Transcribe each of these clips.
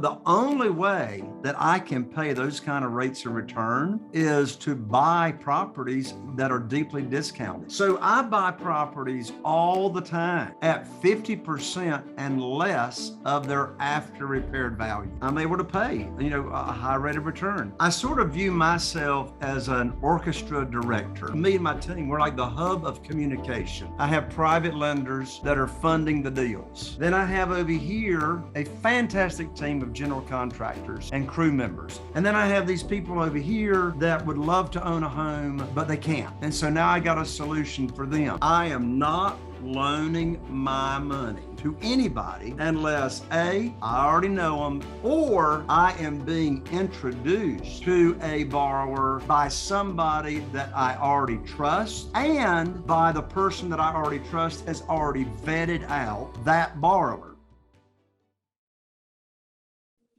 The only way that I can pay those kind of rates of return is to buy properties that are deeply discounted. So I buy properties all the time at 50% and less of their after repaired value. I'm able to pay, a high rate of return. I sort of view myself as an orchestra director. Me and my team, we're like the hub of communication. I have private lenders that are funding the deals. Then I have over here a fantastic team of general contractors and crew members. And then I have these people over here that would love to own a home, but they can't. And so now I got a solution for them. I am not loaning my money to anybody unless A, I already know them, or I am being introduced to a borrower by somebody that I already trust, and by the person that I already trust has already vetted out that borrower.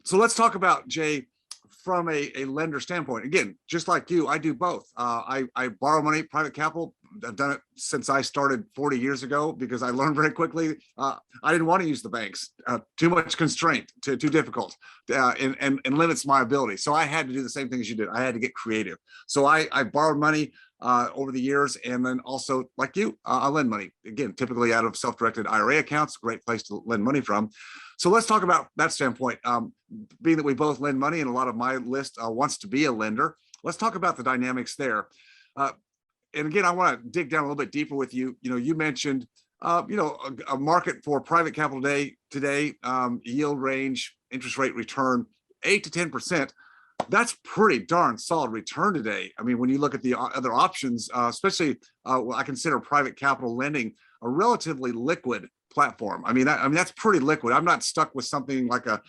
So let's talk about, Jay, from a lender standpoint. Again, just like you, I do both. I borrow money, private capital. I've done it since I started 40 years ago because I learned very quickly. I didn't want to use the banks. Too much constraint, too difficult, and limits my ability. So I had to do the same thing as you did. I had to get creative. So I borrowed money over the years, and then also, like you, I lend money, again, typically out of self-directed IRA accounts. Great place to lend money from. So let's talk about that standpoint. Being that we both lend money, and a lot of my list wants to be a lender, let's talk about the dynamics there. And again, I want to dig down a little bit deeper with you. You mentioned, a market for private capital today, yield range, interest rate return, 8 to 10%. That's pretty darn solid return today. I mean, when you look at the other options, especially I consider private capital lending a relatively liquid platform. I mean, that's pretty liquid. I'm not stuck with something like a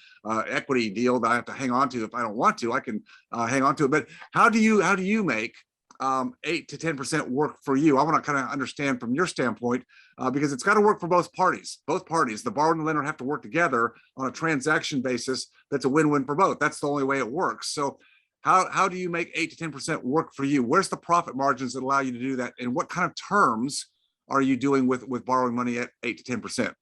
equity deal that I have to hang on to. If I don't want to, I can hang on to it. But how do you make 8 to 10% work for you? I want to kind of understand from your standpoint, because it's got to work for both parties. Both parties, the borrower and the lender, have to work together on a transaction basis that's a win-win for both. That's the only way it works. So how do you make 8 to 10% work for you? Where's the profit margins that allow you to do that? And what kind of terms are you doing with borrowing money at 8 to 10%?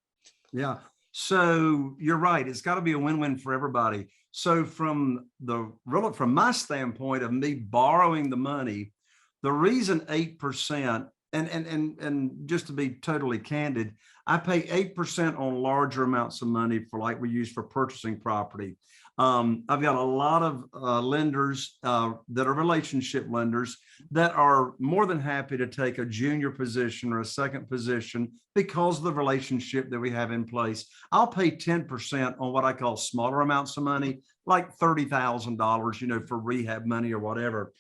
Yeah. So you're right. It's got to be a win-win for everybody. So from my standpoint of me borrowing the money, the reason 8%, and just to be totally candid, I pay 8% on larger amounts of money for, like, we use for purchasing property. I've got a lot of lenders that are relationship lenders that are more than happy to take a junior position or a second position because of the relationship that we have in place. I'll pay 10% on what I call smaller amounts of money, like $30,000, for rehab money or whatever.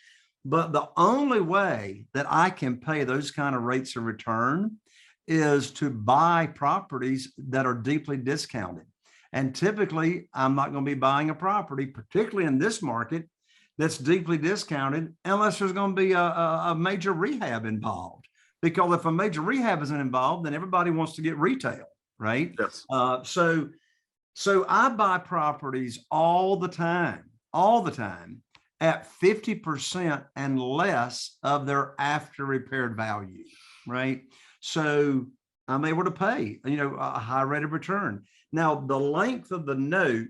But the only way that I can pay those kind of rates of return is to buy properties that are deeply discounted. And typically, I'm not going to be buying a property, particularly in this market, that's deeply discounted unless there's going to be a major rehab involved. Because if a major rehab isn't involved, then everybody wants to get retail, right? Yes. So I buy properties all the time at 50% and less of their after repaired value, right? So I'm able to pay, a high rate of return. Now, the length of the note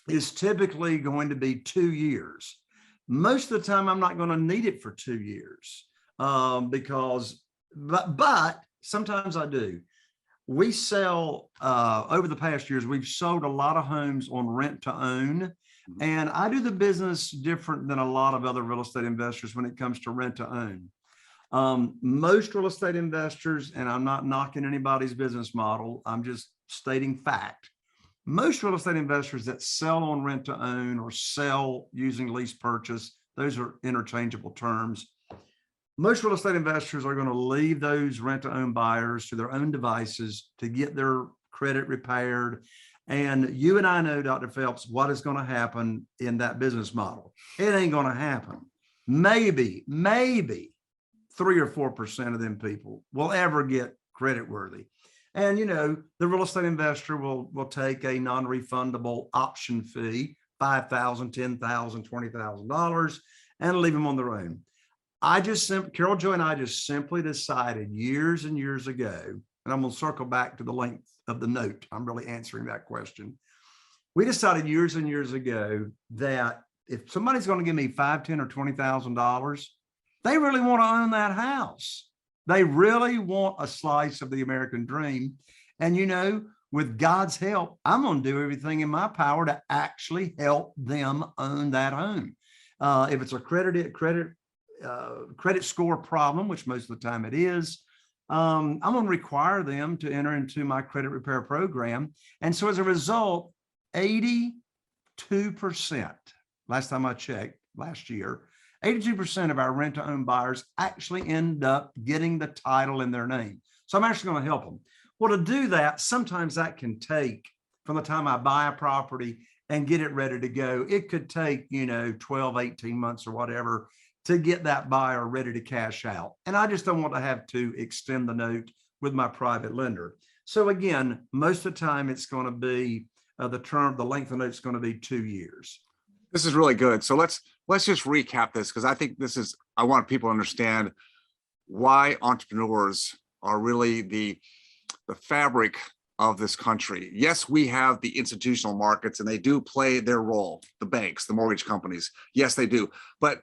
is typically going to be 2 years. Most of the time, I'm not going to need it for 2 years but sometimes I do. We sell, over the past years, we've sold a lot of homes on rent to own. And I do the business different than a lot of other real estate investors when it comes to rent to own. Most real estate investors, and I'm not knocking anybody's business model, I'm just stating fact. Most real estate investors that sell on rent to own or sell using lease purchase, those are interchangeable terms. Most real estate investors are going to leave those rent to own buyers to their own devices to get their credit repaired. And you and I know, Dr. Phelps, what is going to happen in that business model. It ain't going to happen. Maybe 3 or 4% of them people will ever get credit worthy. And, the real estate investor will take a non-refundable option fee, $5,000, $10,000, $20,000, and leave them on their own. Carol Joy and I just simply decided years and years ago, and I'm going to circle back to the length of the note. I'm really answering that question. we decided years and years ago that if somebody's going to give me $5, $10, or $20,000, they really want to own that house. They really want a slice of the American dream. And, you know, with God's help, I'm going to do everything in my power to actually help them own that home. If it's a credit score problem, which most of the time it is, I'm going to require them to enter into my credit repair program. And so as a result, 82%, last time I checked, last year, 82% of our rent to own buyers actually end up getting the title in their name. So I'm actually going to help them. Well, to do that, sometimes that can take, from the time I buy a property and get it ready to go, it could take, 12, 18 months or whatever to get that buyer ready to cash out. And I just don't want to have to extend the note with my private lender. So again, most of the time it's going to be the length of the note is going to be 2 years. This is really good. So let's just recap this, because I think I want people to understand why entrepreneurs are really the fabric of this country. Yes, we have the institutional markets and they do play their role, the banks, the mortgage companies. Yes, they do. But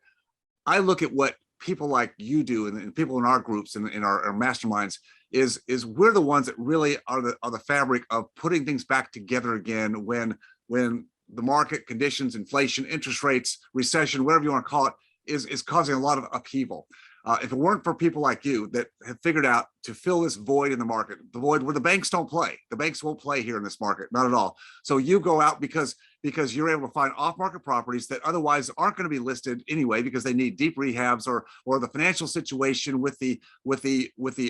I look at what people like you do and people in our groups and in our masterminds is we're the ones that really are the fabric of putting things back together again when the market conditions, inflation, interest rates, recession, whatever you want to call it, is causing a lot of upheaval. If it weren't for people like you that have figured out to fill this void in the market, the void where the banks don't play, the banks won't play here in this market, not at all. So you go out because you're able to find off-market properties that otherwise aren't going to be listed anyway, because they need deep rehabs or the financial situation with the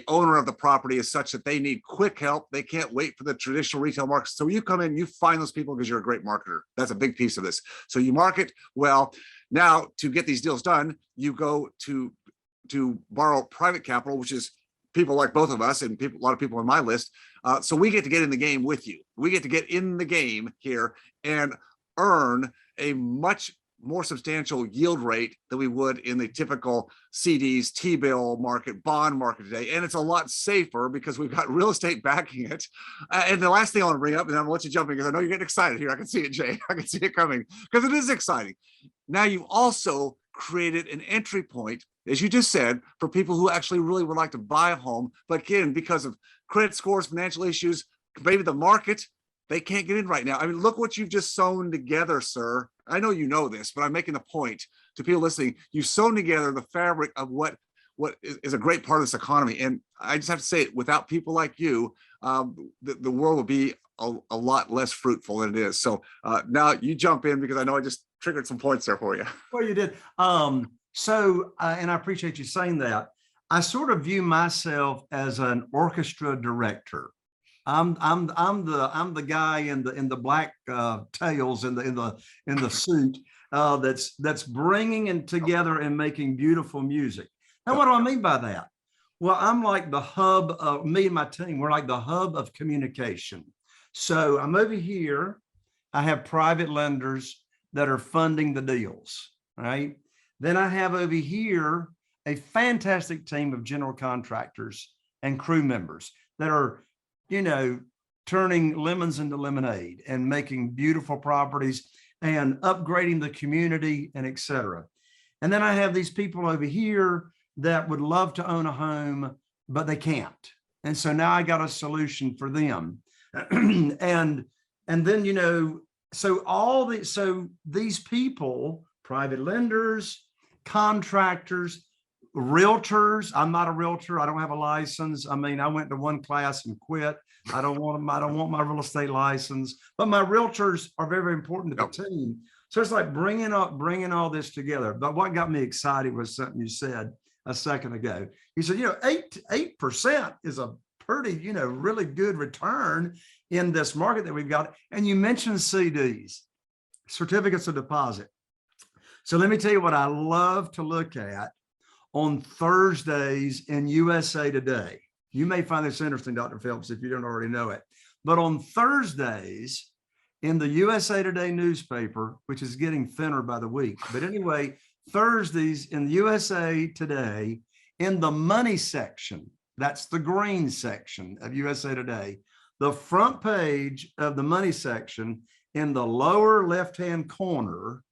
owner of the property is such that they need quick help. They can't wait for the traditional retail market. So you come in, you find those people because you're a great marketer. That's a big piece of this. So you market well. Now, to get these deals done, you go to borrow private capital, which is people like both of us and a lot of people on my list. So we get to get in the game with you. We get to get in the game here and earn a much more substantial yield rate than we would in the typical CDs, T-bill market, bond market today. And it's a lot safer because we've got real estate backing it. And the last thing I want to bring up, and I'm going to let you jump in because I know you're getting excited here. I can see it, Jay. I can see it coming because it is exciting. Now you've also created an entry point, as you just said, for people who actually really would like to buy a home, but again, because of credit scores, financial issues, maybe the market, they can't get in right now. I mean, look what you've just sewn together, sir. I know you know this, but I'm making the point to people listening. You've sewn together the fabric of what is a great part of this economy. And I just have to say it, without people like you, the world will be a lot less fruitful than it is. So now you jump in because I know I just triggered some points there for you. Well, you did. And I appreciate you saying that. I sort of view myself as an orchestra director. I'm the guy in the black tails in the suit that's bringing it together and making beautiful music. Now, what do I mean by that? Well, I'm like the hub of me and my team. We're like the hub of communication. So I'm over here. I have private lenders that are funding the deals, right? Then I have over here a fantastic team of general contractors and crew members that are, turning lemons into lemonade and making beautiful properties and upgrading the community and et cetera. And then I have these people over here that would love to own a home, but they can't. And so now I got a solution for them. and then, so these people, private lenders, contractors, realtors. I'm not a realtor. I don't have a license. I mean, I went to one class and quit. I don't want my real estate license, but my realtors are very, very important to the team. So it's like bringing all this together. But what got me excited was something you said a second ago. You said, 8% is a pretty, really good return in this market that we've got. And you mentioned CDs, certificates of deposit. So let me tell you what I love to look at on Thursdays in USA Today. You may find this interesting, Dr. Phelps, if you don't already know it. But on Thursdays in the USA Today newspaper, which is getting thinner by the week, but anyway, Thursdays in the USA Today, in the money section, that's the green section of USA Today, the front page of the money section In the lower left-hand corner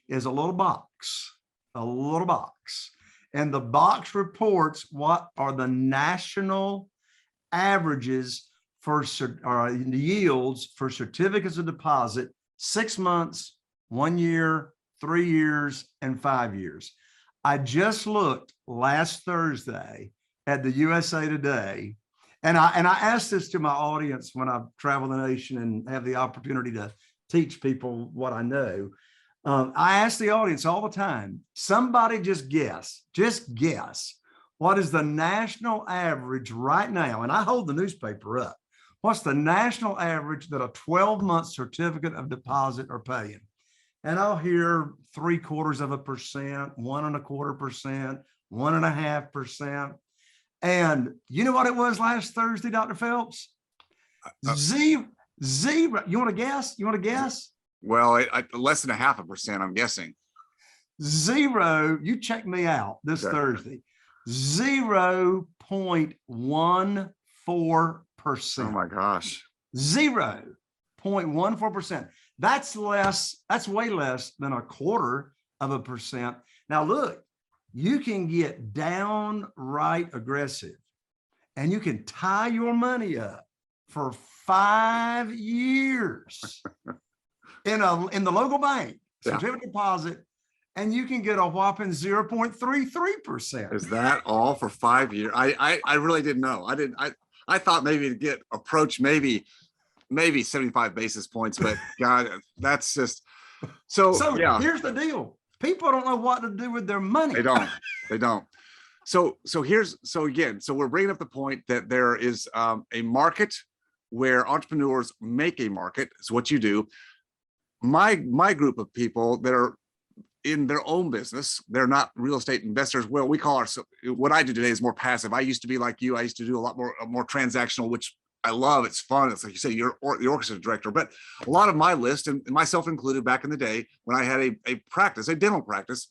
is a little box, and the box reports what are the national averages for the yields for certificates of deposit, 6 months, 1 year, 3 years, and 5 years. I just looked last Thursday at the USA Today, and I asked this to my audience when I travel the nation and have the opportunity to teach people what I know. I ask the audience all the time, somebody just guess, what is the national average right now? And I hold the newspaper up. What's the national average that a 12-month certificate of deposit are paying? And I'll hear 0.75%, 1.25%, 1.5%. And you know what it was last Thursday, Dr. Phelps? Zero. You want to guess? Well, less than 0.5%, I'm guessing. Zero. You check me out this Thursday. 0.14%. Oh my gosh. 0.14%. That's way less than 0.25%. Now look, you can get downright aggressive and you can tie your money up for 5 years in the local bank, certificate deposit, and you can get a whopping 0.33%. Is that all for 5 years? I really didn't know. I thought maybe to get approach maybe 75 basis points, but God, that's just so yeah. Here's the deal. People don't know what to do with their money. They don't. So we're bringing up the point that there is a market where entrepreneurs make a market. Is what you do. My group of people that are in their own business, they're not real estate investors. Well, we call what I do today is more passive. I used to be like you. I used to do a lot more transactional, which I love. It's fun. It's like you say, you're the orchestra director. But a lot of my list, and myself included, back in the day when I had a practice, a dental practice,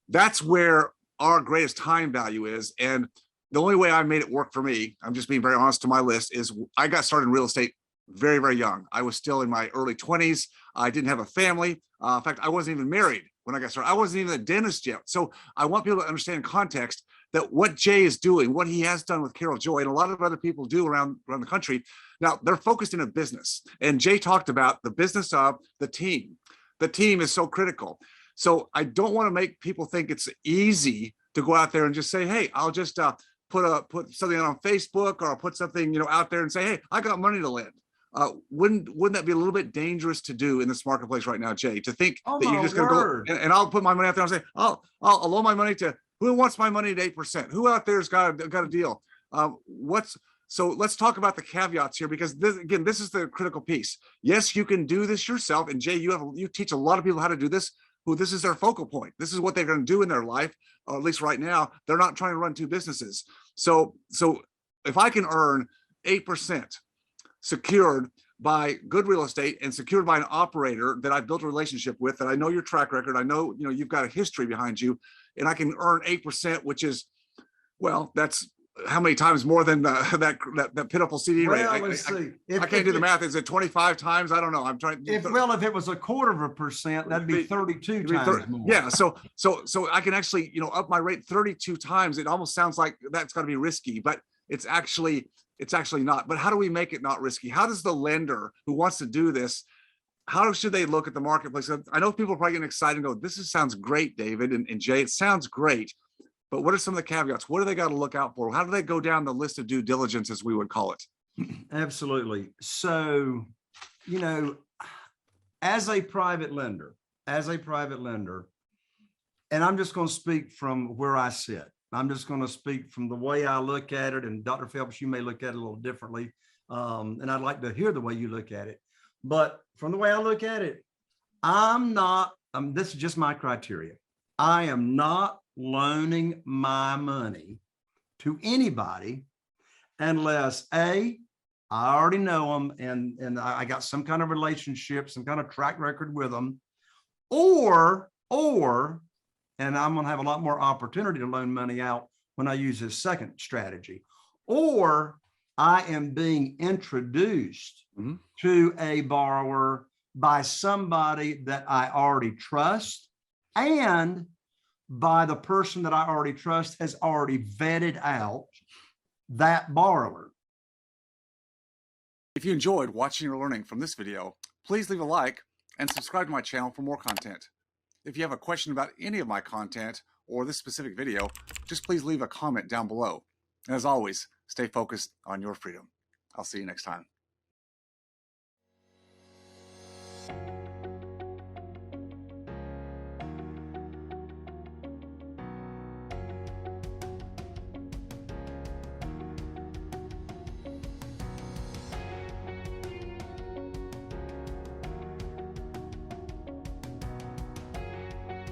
that's where our greatest time value is. And the only way I made it work for me, I'm just being very honest to my list, is I got started in real estate very, very young. I was still in my early 20s. I didn't have a family. In fact, I wasn't even married when I got started. I wasn't even a dentist yet. So I want people to understand context that what Jay is doing, what he has done with Carol Joy, and a lot of other people do around the country. Now, they're focused in a business. And Jay talked about the business of the team. The team is so critical. So I don't want to make people think it's easy to go out there and just say, hey, I'll just put something on Facebook, or I'll put something out there and say, hey, I got money to lend. Wouldn't that be a little bit dangerous to do in this marketplace right now, Jay, to think that you're just going to go and I'll put my money out there and say, I'll loan my money to who wants my money at 8%? Who out there's got a deal? So let's talk about the caveats here, because this is the critical piece. Yes, you can do this yourself. And Jay, you teach a lot of people how to do this, who this is their focal point. This is what they're going to do in their life, or at least right now. They're not trying to run two businesses. So if I can earn 8% secured by good real estate and secured by an operator that I've built a relationship with, that I know your track record, I know you've got a history behind you, and I can earn 8%, which is, well, that's how many times more than that pitiful CD rate? Let's see. I can't do the math. Is it 25 times? I don't know. I'm trying. If it was 0.25%, that'd be 32 times more. Yeah. So I can actually, up my rate 32 times. It almost sounds like that's got to be risky, but it's actually not. But how do we make it not risky? How does the lender who wants to do this, how should they look at the marketplace? I know people are probably getting excited and go, this sounds great, David and Jay. It sounds great. But what are some of the caveats? What do they got to look out for? How do they go down the list of due diligence, as we would call it? Absolutely. So, as a private lender, and I'm just going to speak from where I sit. I'm just going to speak from the way I look at it. And Dr. Phelps, you may look at it a little differently. And I'd like to hear the way you look at it. But from the way I look at it, this is just my criteria. I am not loaning my money to anybody unless I already know them and I got some kind of relationship, some kind of track record with them, or and I'm going to have a lot more opportunity to loan money out when I use this second strategy, or I am being introduced to a borrower by somebody that I already trust, and by the person that I already trust has already vetted out that borrower. If you enjoyed watching or learning from this video, please leave a like and subscribe to my channel for more content. If you have a question about any of my content or this specific video, just please leave a comment down below. And as always, stay focused on your freedom. I'll see you next time.